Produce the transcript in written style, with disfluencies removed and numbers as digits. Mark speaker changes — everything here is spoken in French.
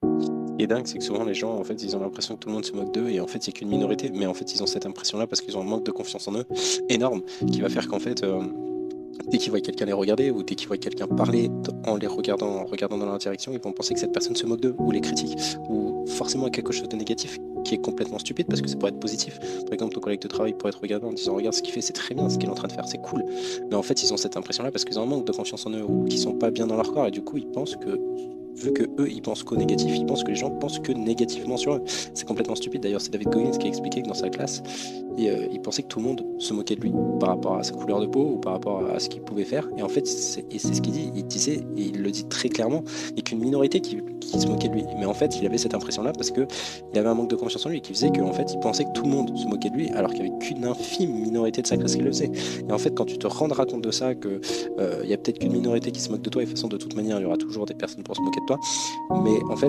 Speaker 1: Ce qui est dingue, c'est que souvent les gens, en fait, ils ont l'impression que tout le monde se moque d'eux et en fait, il y a qu'une minorité. Mais en fait, ils ont cette impression-là parce qu'ils ont un manque de confiance en eux énorme qui va faire qu'en fait, dès qu'ils voient quelqu'un les regarder ou dès qu'ils voient quelqu'un parler en les regardant, en regardant dans leur direction, ils vont penser que cette personne se moque d'eux ou les critique ou forcément a quelque chose de négatif qui est complètement stupide parce que ça pourrait être positif. Par exemple, ton collègue de travail pourrait être regardé en disant regarde ce qu'il fait, c'est très bien ce qu'il est en train de faire, c'est cool. Mais en fait, ils ont cette impression-là parce qu'ils ont un manque de confiance en eux ou qu'ils sont pas bien dans leur corps et du coup, ils pensent que vu que eux ils pensent qu'au négatif, ils pensent que les gens pensent que négativement sur eux. C'est complètement stupide. D'ailleurs, c'est David Goggins qui a expliqué que dans sa classe, il pensait que tout le monde se moquait de lui par rapport à sa couleur de peau ou par rapport à ce qu'il pouvait faire. Et en fait, c'est ce qu'il dit. Il disait, et il le dit très clairement, il n'y a qu'une minorité qui se moquait de lui. Mais en fait, il avait cette impression-là parce que il avait un manque de confiance en lui qui faisait qu'en fait, il pensait que tout le monde se moquait de lui, alors qu'il n'y avait qu'une infime minorité de sa classe qui le faisait. Et en fait, quand tu te rendras compte de ça, que il y a peut-être qu'une minorité qui se moque de toi, et de toute façon, de toute manière, il y aura toujours des personnes pour se moquer de toi. Mais en fait,